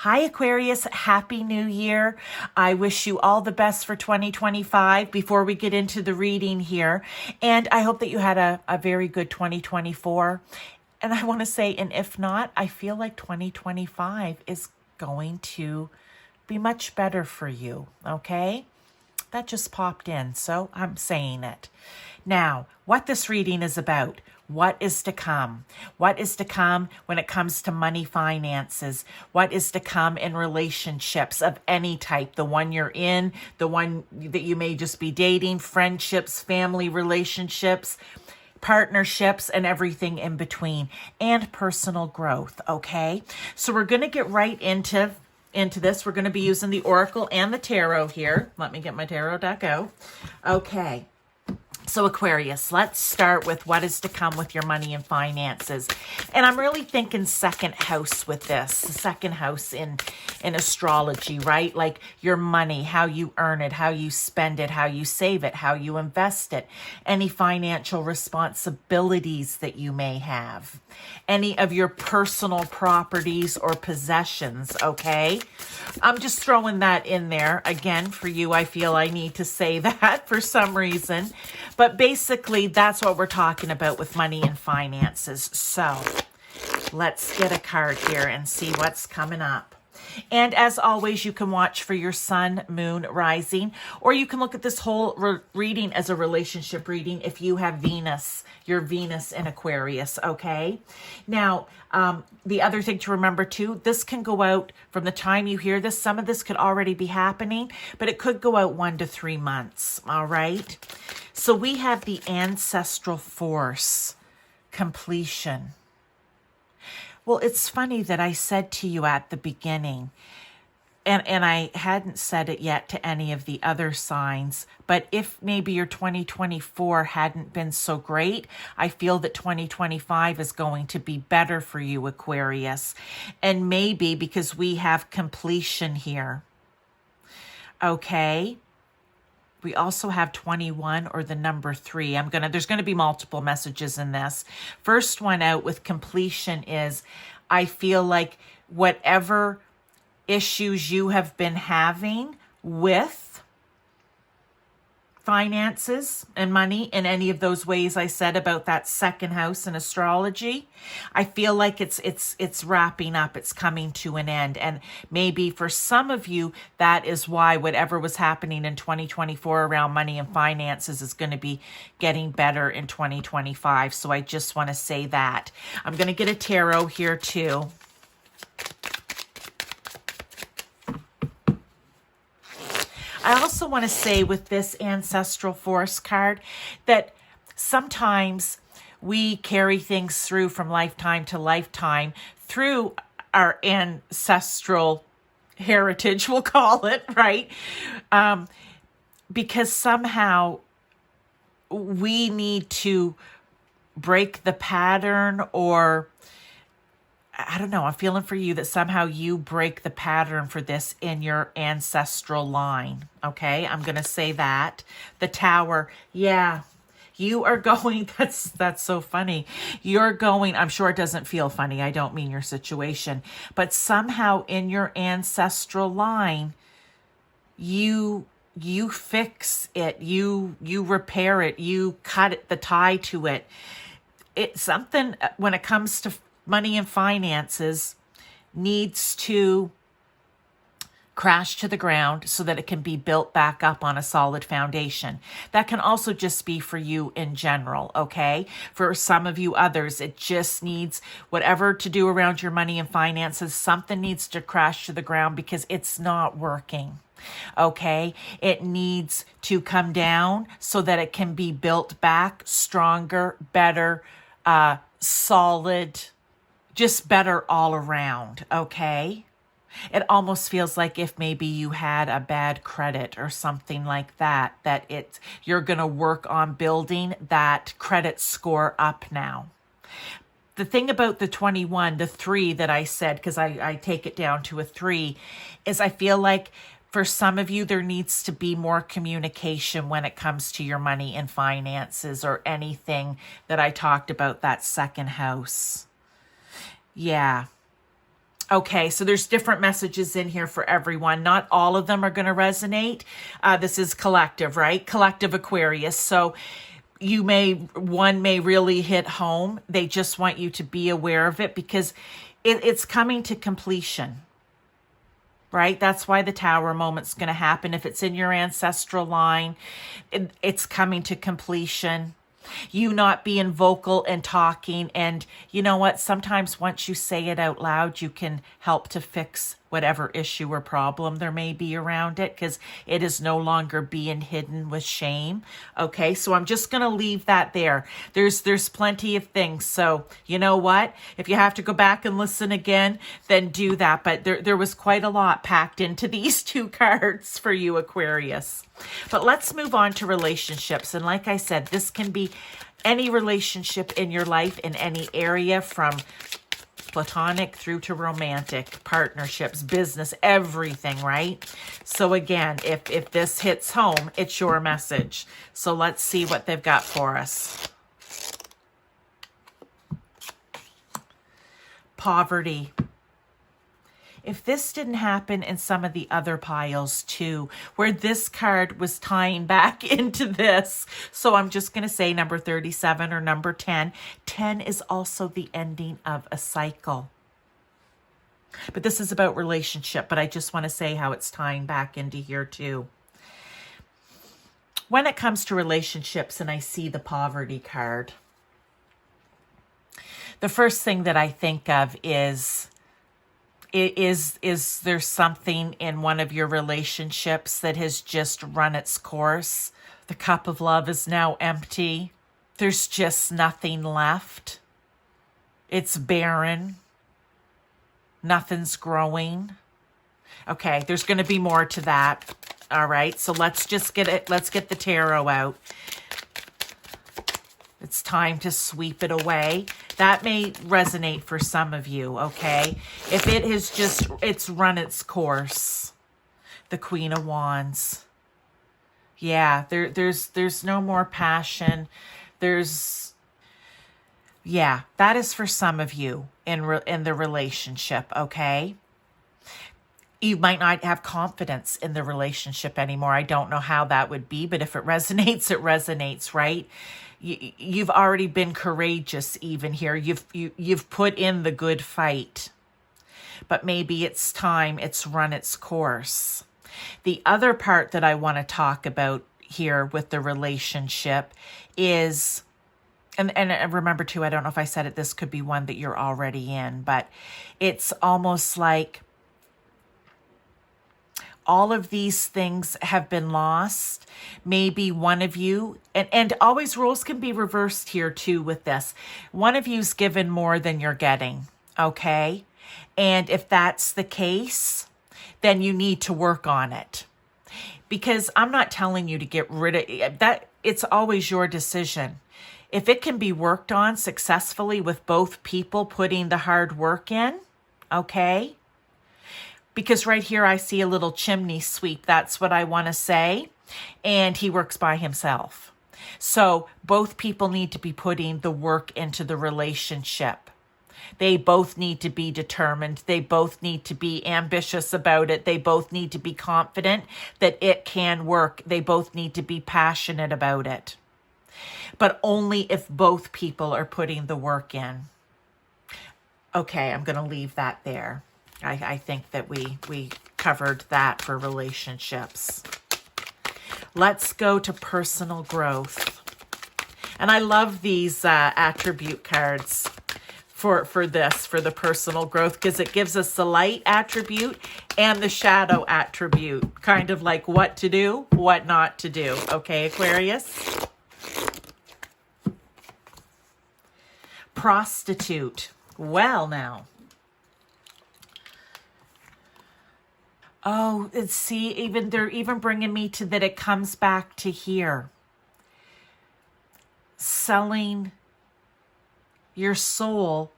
Hi, Aquarius. Happy New Year. I wish you all the best for 2025 before we get into the reading here. And I hope that you had a very good 2024. And I want to say, and if not, I feel like 2025 is going to be much better for you. Okay? That just popped in, so I'm saying it. Now, what this reading is about, what is to come? What is to come when it comes to money finances? What is to come in relationships of any type? The one you're in, the one that you may just be dating, friendships, family relationships, partnerships, and everything in between, and personal growth, okay? So we're going to get right into this. We're going to be using the Oracle and the Tarot here. Let me get my Tarot deck out. Okay. So Aquarius, let's start with what is to come with your money and finances. And I'm really thinking second house with this. The second house in astrology, right? Like your money, how you earn it, how you spend it, how you save it, how you invest it, any financial responsibilities that you may have, any of your personal properties or possessions, okay? I'm just throwing that in there. Again, for you, I feel I need to say that for some reason. But basically, that's what we're talking about with money and finances. So let's get a card here and see what's coming up. And as always, you can watch for your sun, moon, rising, or you can look at this whole reading as a relationship reading if you have Venus, your Venus in Aquarius, okay? Now, the other thing to remember too, this can go out from the time you hear this. Some of this could already be happening, but it could go out 1 to 3 months, all right? So we have the ancestral force, completion. Well, it's funny that I said to you at the beginning, and I hadn't said it yet to any of the other signs, but if maybe your 2024 hadn't been so great, I feel that 2025 is going to be better for you, Aquarius. And maybe because we have completion here. Okay. We also have 21 or the number 3. There's going to be multiple messages in this. First one out with completion is, I feel like whatever issues you have been having with finances and money in any of those ways I said about that second house in astrology, I feel like it's wrapping up, it's coming to an end. And maybe for some of you, that is why whatever was happening in 2024 around money and finances is going to be getting better in 2025. So I just want to say that. I'm going to get a tarot here too. I also want to say with this ancestral force card that sometimes we carry things through from lifetime to lifetime through our ancestral heritage, we'll call it, right? Because somehow we need to break the pattern, or I don't know, I'm feeling for you that somehow you break the pattern for this in your ancestral line, okay? I'm going to say that. The Tower, yeah, you are going, that's so funny. You're going, I'm sure it doesn't feel funny, I don't mean your situation, but somehow in your ancestral line, you fix it, you repair it, you cut it, the tie to it. It's something when it comes to money and finances needs to crash to the ground so that it can be built back up on a solid foundation. That can also just be for you in general, okay? For some of you others, it just needs whatever to do around your money and finances. Something needs to crash to the ground because it's not working. Okay, it needs to come down so that it can be built back stronger, better, solid, just better all around, okay? It almost feels like if maybe you had a bad credit or something like that, you're going to work on building that credit score up now. The thing about the 21, the 3 that I said, because I take it down to a 3, is I feel like for some of you, there needs to be more communication when it comes to your money and finances or anything that I talked about, that second house. Yeah. Okay, so there's different messages in here for everyone. Not all of them are going to resonate. This is collective, right? Collective Aquarius. So one may really hit home. They just want you to be aware of it because it's coming to completion, right? That's why the Tower moment's going to happen. If it's in your ancestral line, it's coming to completion. You not being vocal and talking. And you know what? Sometimes once you say it out loud, you can help to fix whatever issue or problem there may be around it because it is no longer being hidden with shame. Okay, so I'm just going to leave that there. There's plenty of things. So you know what? If you have to go back and listen again, then do that. But there was quite a lot packed into these two cards for you, Aquarius. But let's move on to relationships. And like I said, this can be any relationship in your life in any area from platonic through to romantic, partnerships, business, everything, right? So again, if this hits home, it's your message. So let's see what they've got for us. Poverty. If this didn't happen in some of the other piles too, where this card was tying back into this. So I'm just going to say number 37 or number 10. 10 is also the ending of a cycle. But this is about relationship, but I just want to say how it's tying back into here too. When it comes to relationships and I see the poverty card, the first thing that I think of is there something in one of your relationships that has just run its course? The cup of love is now empty. There's just nothing left. It's barren. Nothing's growing. Okay, there's going to be more to that. All right, so let's just get it. Let's get the tarot out. It's time to sweep it away. That may resonate for some of you, okay? If it has it's run its course. The Queen of Wands. Yeah, there's no more passion. Yeah, that is for some of you in the relationship, okay? You might not have confidence in the relationship anymore. I don't know how that would be, but if it resonates, it resonates, right? You've already been courageous even here. You've put in the good fight. But maybe it's time it's run its course. The other part that I want to talk about here with the relationship is, and remember too, I don't know if I said it, this could be one that you're already in, but it's almost like all of these things have been lost. Maybe one of you, and always roles can be reversed here too with this. One of you's given more than you're getting, okay? And if that's the case, then you need to work on it. Because I'm not telling you to get rid of that. It's always your decision. If it can be worked on successfully with both people putting the hard work in, okay? Because right here I see a little chimney sweep. That's what I want to say. And he works by himself. So both people need to be putting the work into the relationship. They both need to be determined. They both need to be ambitious about it. They both need to be confident that it can work. They both need to be passionate about it. But only if both people are putting the work in. Okay, I'm going to leave that there. I think that we covered that for relationships. Let's go to personal growth. And I love these attribute cards for the personal growth because it gives us the light attribute and the shadow attribute. Kind of like what to do, what not to do. Okay, Aquarius? Prostitute. Well, now. Oh, and see, they're even bringing me to that it comes back to here. Selling your soul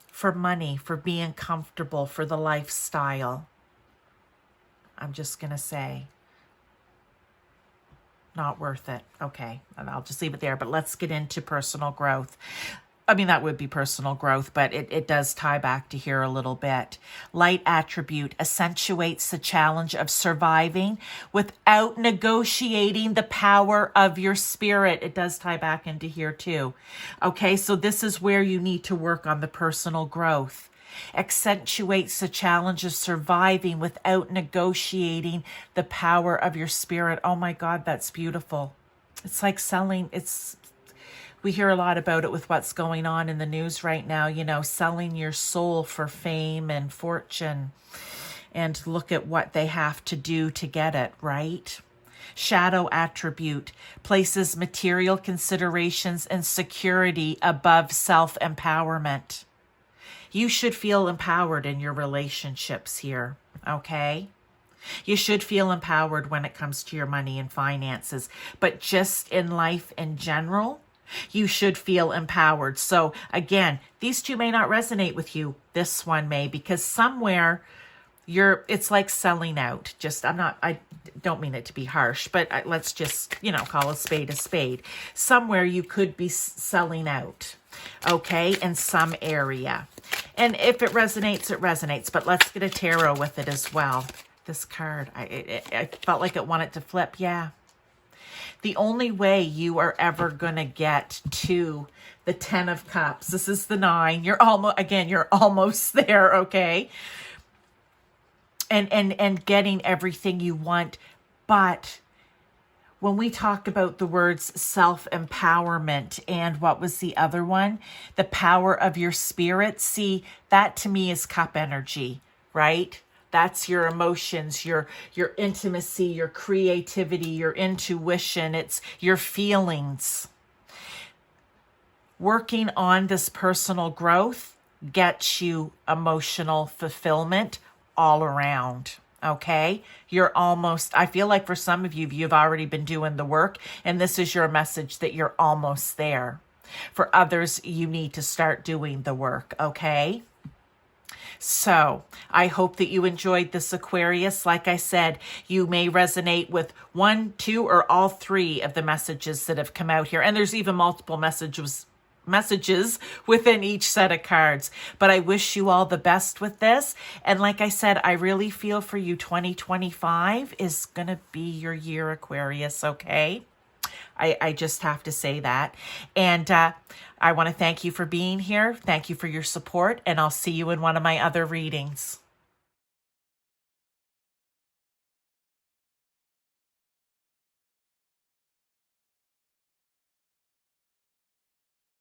for money, for being comfortable, for the lifestyle. I'm just going to say, not worth it. Okay, and I'll just leave it there, but let's get into personal growth. I mean, that would be personal growth, but it does tie back to here a little bit. Light attribute accentuates the challenge of surviving without negotiating the power of your spirit. It does tie back into here too. Okay, so this is where you need to work on the personal growth. Accentuates the challenge of surviving without negotiating the power of your spirit. Oh my God, that's beautiful. It's like selling, we hear a lot about it with what's going on in the news right now, selling your soul for fame and fortune. And look at what they have to do to get it, right? Shadow attribute places material considerations and security above self-empowerment. You should feel empowered in your relationships here, okay? You should feel empowered when it comes to your money and finances, but just in life in general, you should feel empowered. So again, these two may not resonate with you. This one may, because somewhere it's like selling out. I don't mean it to be harsh, but let's just, call a spade a spade. Somewhere you could be selling out, okay, in some area. And if it resonates, it resonates, but let's get a tarot with it as well. This card, I felt like it wanted to flip. Yeah. The only way you are ever going to get to the 10 of Cups, this is the 9. You're almost there, okay? And getting everything you want. But when we talk about the words self-empowerment and what was the other one? The power of your spirit. See, that to me is cup energy, right? That's your emotions, your intimacy, your creativity, your intuition. It's your feelings. Working on this personal growth gets you emotional fulfillment all around. Okay? I feel like for some of you, you've already been doing the work, and this is your message that you're almost there. For others, you need to start doing the work. Okay? So I hope that you enjoyed this, Aquarius. Like I said, you may resonate with 1, 2, or all 3 of the messages that have come out here. And there's even multiple messages within each set of cards. But I wish you all the best with this. And like I said, I really feel for you, 2025 is going to be your year, Aquarius, okay? I just have to say that. And I want to thank you for being here. Thank you for your support. And I'll see you in one of my other readings.